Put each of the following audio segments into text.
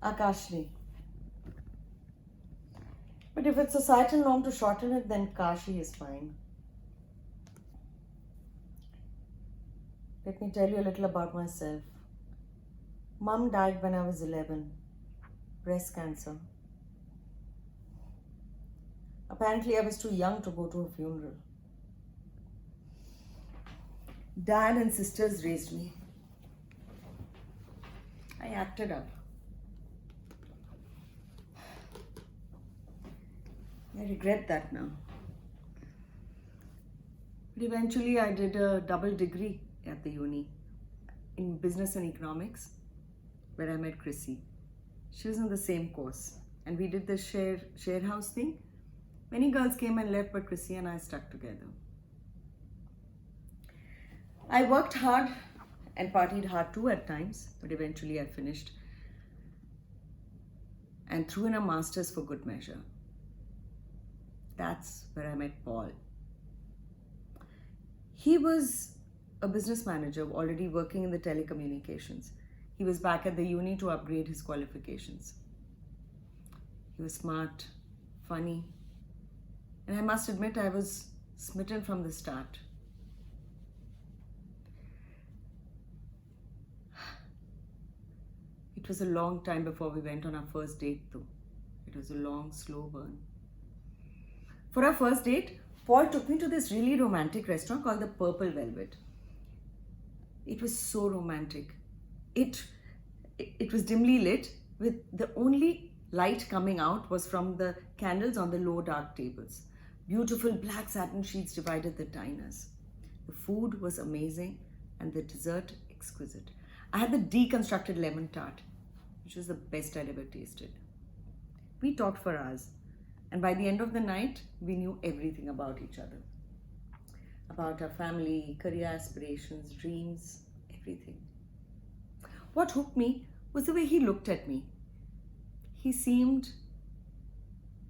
Akashni. But if it's societal norm to shorten it, then Kashi is fine. Let me tell you a little about myself. Mum died when I was 11. Breast cancer. Apparently, I was too young to go to a funeral. Dad and sisters raised me. I acted up. I regret that now. But eventually, I did a double degree at the uni in business and economics, where I met Chrissy. She was in the same course, and we did the share house thing. Many girls came and left, but Chrissy and I stuck together. I worked hard and partied hard too at times, but eventually I finished and threw in a master's for good measure. That's where I met Paul. He was a business manager already working in the telecommunications. He was back at the uni to upgrade his qualifications. He was smart, funny, and I must admit I was smitten from the start. It was a long time before we went on our first date though. It was a long, slow burn. For our first date, Paul took me to this really romantic restaurant called the Purple Velvet. It was so romantic. It was dimly lit, with the only light coming out was from the candles on the low dark tables. Beautiful black satin sheets divided the diners. The food was amazing and the dessert exquisite. I had the deconstructed lemon tart, which was the best I'd ever tasted. We talked for hours, and by the end of the night, we knew everything about each other. About our family, career aspirations, dreams, everything. What hooked me was the way he looked at me. He seemed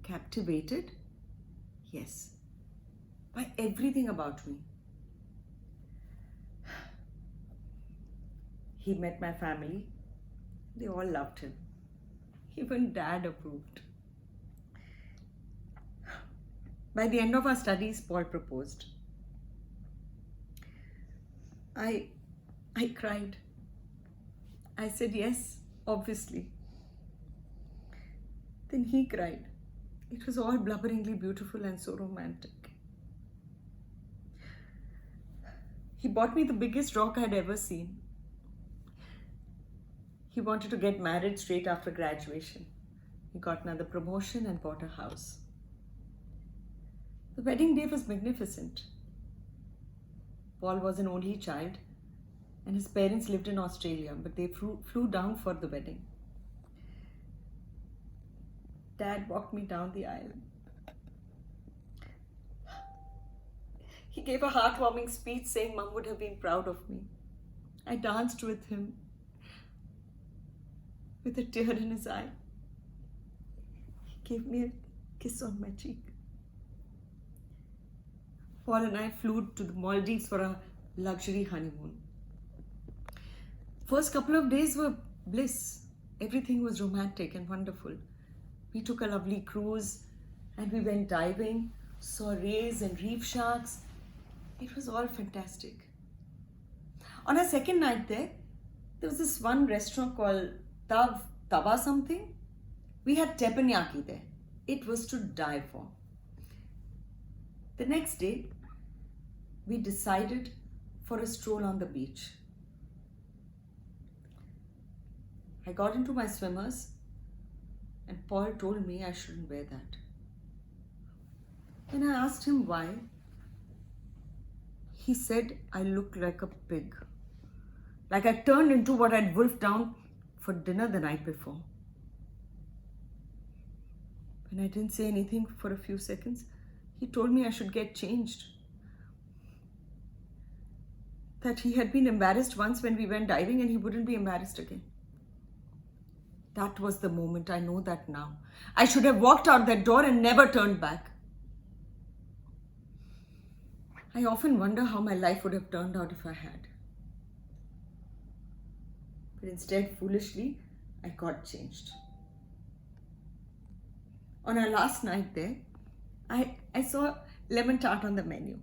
captivated, yes, by everything about me. He met my family. They all loved him. Even Dad approved. By the end of our studies, Paul proposed. I cried. I said yes, obviously. Then he cried. It was all blubberingly beautiful and so romantic. He bought me the biggest rock I'd ever seen. He wanted to get married straight after graduation. He got another promotion and bought a house. The wedding day was magnificent. Paul was an only child and his parents lived in Australia, but they flew down for the wedding. Dad walked me down the aisle. He gave a heartwarming speech saying Mum would have been proud of me. I danced with him with a tear in his eye. He gave me a kiss on my cheek. Paul and I flew to the Maldives for a luxury honeymoon. First couple of days were bliss. Everything was romantic and wonderful. We took a lovely cruise and we went diving, saw rays and reef sharks. It was all fantastic. On our second night there was this one restaurant called Tava something. We had teppanyaki there. It was to die for. The next day, we decided for a stroll on the beach. I got into my swimmers and Paul told me I shouldn't wear that. When I asked him why, he said I looked like a pig. Like I turned into what I'd wolfed down for dinner the night before. When I didn't say anything for a few seconds, he told me I should get changed. That he had been embarrassed once when we went diving and he wouldn't be embarrassed again. That was the moment. I know that now. I should have walked out that door and never turned back. I often wonder how my life would have turned out if I had. But instead, foolishly, I got changed. On our last night there, I saw lemon tart on the menu.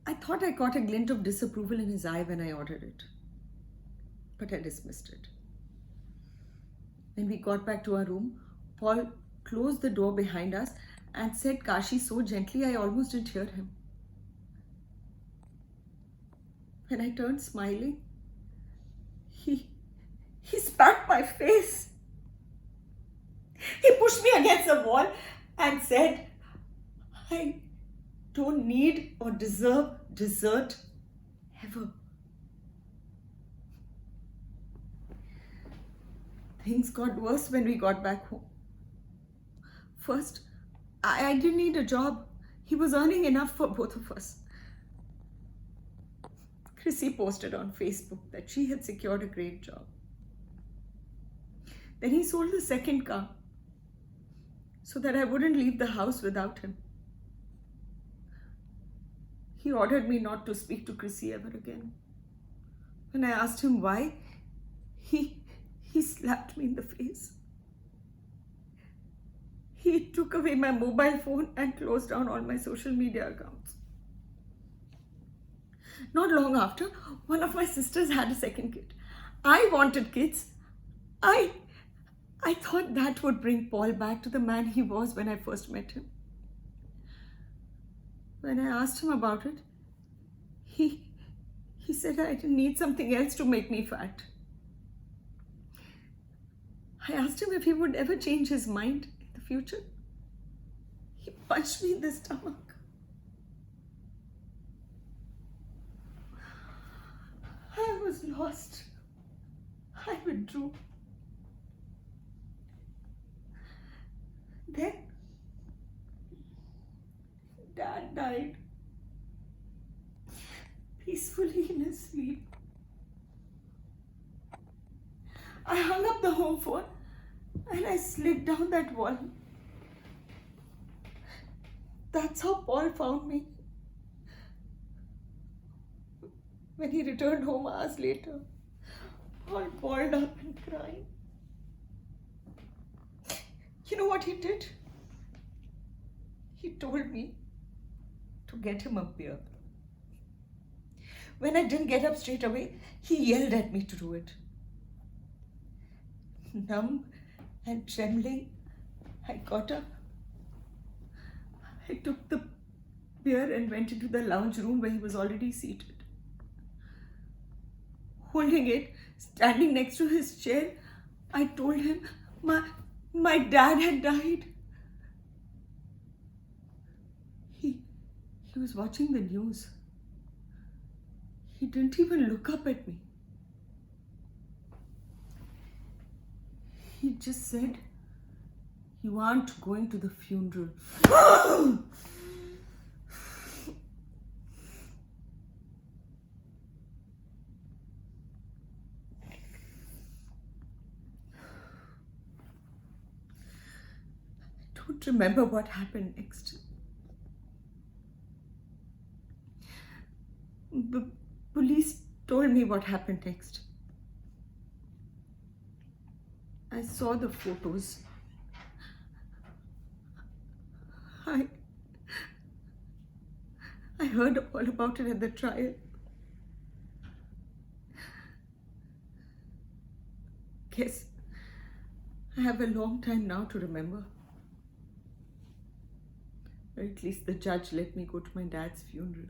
I thought I caught a glint of disapproval in his eye when I ordered it, but I dismissed it. When we got back to our room, Paul closed the door behind us and said Kashi so gently I almost didn't hear him. When I turned smiling, he spat my face. He pushed me against the wall and said, I don't need or deserve dessert ever. Things got worse when we got back home. First, I didn't need a job. He was earning enough for both of us. Chrissy posted on Facebook that she had secured a great job. Then he sold the second car so that I wouldn't leave the house without him. He ordered me not to speak to Chrissy ever again. When I asked him why, he slapped me in the face. He took away my mobile phone and closed down all my social media accounts. Not long after, one of my sisters had a second kid. I wanted kids. I thought that would bring Paul back to the man he was when I first met him. When I asked him about it, he said I didn't need something else to make me fat. I asked him if he would ever change his mind in the future. He punched me in the stomach. I was lost. I withdrew. Then, Dad died peacefully in his sleep. I hung up the home phone and I slid down that wall. That's how Paul found me. When he returned home hours later, all balled up and crying. You know what he did? He told me to get him a beer. When I didn't get up straight away, he yelled at me to do it. Numb and trembling, I got up. I took the beer and went into the lounge room where he was already seated. Holding it, standing next to his chair, I told him my dad had died. He was watching the news. He didn't even look up at me. He just said, "You aren't going to the funeral." I don't remember what happened next. The police told me what happened next. I saw the photos. I heard all about it at the trial. Guess I have a long time now to remember. Or at least the judge let me go to my dad's funeral.